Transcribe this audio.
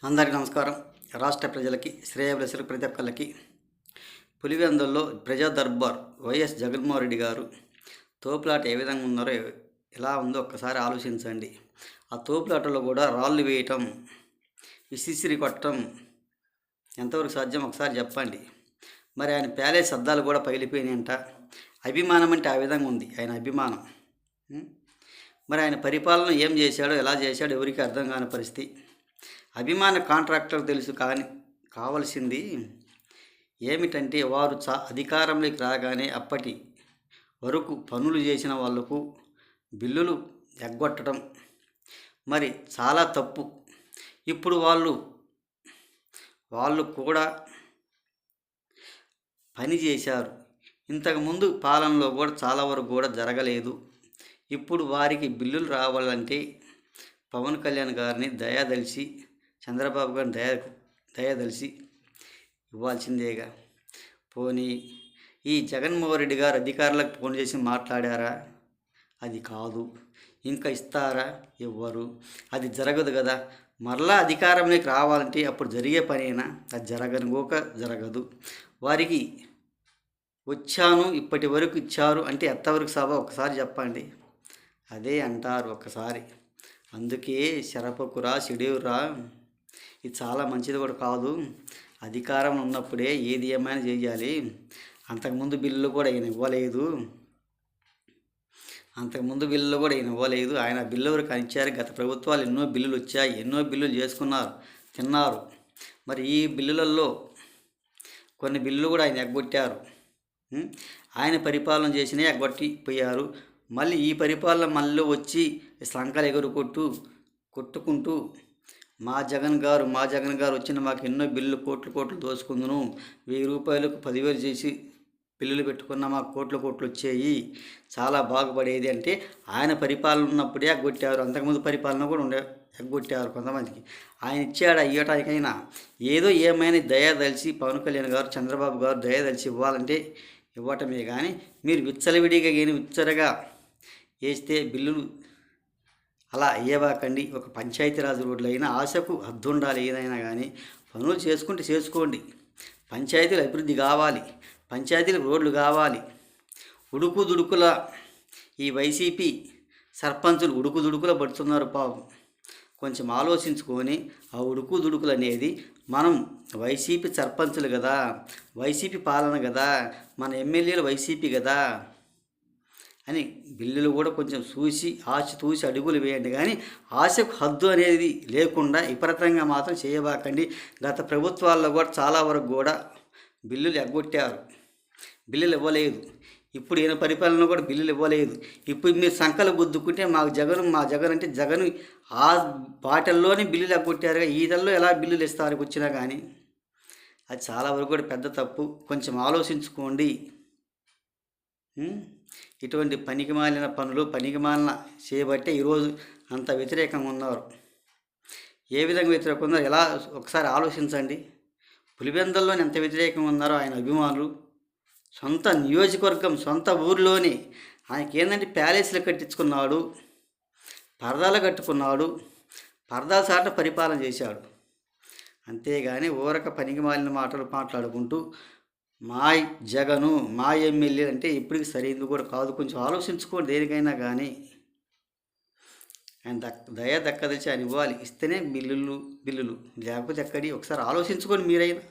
అందరికీ నమస్కారం. రాష్ట్ర ప్రజలకి, శ్రేయోభిలాషులకు ప్రతి ఒక్కళ్ళకి పులివెందుల్లో ప్రజా దర్బార్ వైఎస్ జగన్మోహన్ రెడ్డి గారు తోపులాట ఏ విధంగా ఉన్నారో ఎలా ఉందో ఒక్కసారి ఆలోచించండి. ఆ తోపులాటలో కూడా రాళ్ళు వేయటం, విసిసిరి కొట్టడం ఎంతవరకు సాధ్యం ఒకసారి చెప్పండి. మరి ఆయన ప్యాలెస్ అద్దాలు కూడా పగిలిపోయినాయంట. అభిమానం అంటే ఆ విధంగా ఉంది ఆయన అభిమానం. మరి ఆయన పరిపాలన ఏం చేశాడో, ఎలా చేశాడో ఎవరికి అర్థం కాని పరిస్థితి. అభిమాన కాంట్రాక్టర్ తెలుసు, కానీ కావలసింది ఏమిటంటే వారు అధికారంలోకి రాగానే అప్పటి వరకు పనులు చేసిన వాళ్లకు బిల్లులు ఎగ్గొట్టడం మరి చాలా తప్పు. ఇప్పుడు వాళ్ళు కూడా పని చేశారు. ఇంతకుముందు పాలనలో కూడా చాలా వరకు కూడా జరగలేదు. ఇప్పుడు వారికి బిల్లులు రావాలంటే పవన్ కళ్యాణ్ గారిని దయదలిచి, చంద్రబాబు గారిని దయదలిచి ఇవ్వాల్సిందేగా. పోనీ ఈ జగన్మోహన్ రెడ్డి గారు అధికారులకు ఫోన్ చేసి మాట్లాడారా? అది కాదు. ఇంకా ఇస్తారా? ఇవ్వరు. అది జరగదు కదా. మరలా అధికారంలోకి రావాలంటే అప్పుడు జరిగే పనేనా? అది జరగదు. వారికి వచ్చాను, ఇప్పటి వరకు ఇచ్చారు అంటే ఎంతవరకు సభ ఒకసారి చెప్పండి. అదే అంటారు ఒక్కసారి. అందుకే శరపకురా, సిడేవురా, ఇది చాలా మంచిది కూడా కాదు. అధికారం ఉన్నప్పుడే ఏది ఏమైనా చేయాలి. అంతకుముందు బిల్లులు కూడా ఈయన ఇవ్వలేదు. ఆయన బిల్లు వరకు ఇచ్చారు. గత ప్రభుత్వాలు ఎన్నో బిల్లులు వచ్చాయి, ఎన్నో బిల్లులు చేసుకున్నారు, తిన్నారు. మరి ఈ బిల్లులలో కొన్ని బిల్లులు కూడా ఆయన ఎగ్గొట్టారు. ఆయన పరిపాలన చేసినవి ఎగ్గొట్టిపోయారు. మళ్ళీ ఈ పరిపాలన మళ్ళీ వచ్చి సంకలు కొట్టుకుంటూ మా జగన్ గారు వచ్చిన మాకు ఎన్నో బిల్లు కోట్లు దోసుకుందును, 1000 రూపాయలకు 10,000 చేసి బిల్లులు పెట్టుకున్న మాకు కోట్లు వచ్చాయి, చాలా బాగుపడేది అంటే ఆయన పరిపాలన ఉన్నప్పుడే ఎగ్గొట్టారు. అంతకుముందు పరిపాలన కూడా ఎగ్గొట్టారు కొంతమందికి. ఆయన ఇచ్చాడు ఇవ్వటానికైనా ఏదో ఏమైనా దయదలిచి పవన్ కళ్యాణ్ గారు, చంద్రబాబు గారు దయదలిచి ఇవ్వాలంటే ఇవ్వటమే. కానీ మీరు విచ్చలవిడిగా విచ్చరగా వేస్తే బిల్లులు అలా అయ్యేవాకండి. ఒక పంచాయతీరాజ్ రోడ్లు అయినా ఆశకు హద్దు ఉండాలి. ఏదైనా కానీ పనులు చేసుకోండి. పంచాయతీలు అభివృద్ధి కావాలి, పంచాయతీలకు రోడ్లు కావాలి. ఉడుకుదుడుకుల ఈ వైసీపీ సర్పంచులు ఉడుకుదుడుకుల పడుతున్నారు పాపం. కొంచెం ఆలోచించుకొని ఆ ఉడుకుదుడుకులు అనేది మనం వైసీపీ సర్పంచులు కదా, వైసీపీ పాలన కదా, మన ఎమ్మెల్యేలు వైసీపీ కదా అని బిల్లులు కూడా కొంచెం ఆచితూసి అడుగులు వేయండి. కానీ ఆశకు హద్దు అనేది లేకుండా విపరీతంగా మాత్రం చేయబాకండి. గత ప్రభుత్వాల్లో కూడా చాలా వరకు కూడా బిల్లులు ఎగ్గొట్టారు, బిల్లులు ఇవ్వలేదు. ఇప్పుడు ఈయన పరిపాలన కూడా బిల్లులు ఇవ్వలేదు. ఇప్పుడు మీరు సంకలు గుద్దుకుంటే మా జగన్ అంటే జగన్ ఆ బాటల్లోనే బిల్లులు ఎగ్గొట్టారుగా. ఈదల్లో ఎలా బిల్లులు ఇస్తారు వచ్చినా కానీ అది చాలా వరకు కూడా పెద్ద తప్పు. కొంచెం ఆలోచించుకోండి. ఇటువంటి పనికిమాలిన పనులు చేయబట్టే ఈరోజు అంత వ్యతిరేకంగా ఉన్నారు. ఏ విధంగా వ్యతిరేకంగా ఉన్నారో ఎలా ఒకసారి ఆలోచించండి. పులివెందుల్లోని ఎంత వ్యతిరేకంగా ఉన్నారో ఆయన అభిమానులు. సొంత నియోజకవర్గం, సొంత ఊరిలోనే ఆయనకి ఏంటంటే ప్యాలెస్లు కట్టించుకున్నాడు, పరదాలు కట్టుకున్నాడు, పరదాల చాట పరిపాలన చేశాడు. అంతేగాని ఊరక పనికిమాలిన మాటలు మాట్లాడుకుంటూ మా జగను, మా ఎమ్మెల్యే అంటే ఇప్పటికి సరైనది కూడా కాదు. కొంచెం ఆలోచించుకోండి దేనికైనా కానీ. ఆయన దయ దక్కదలిచి ఆయన ఇవ్వాలి. ఇస్తేనే బిల్లులు లేకపోతే ఎక్కడి ఒకసారి ఆలోచించుకోండి మీరైనా.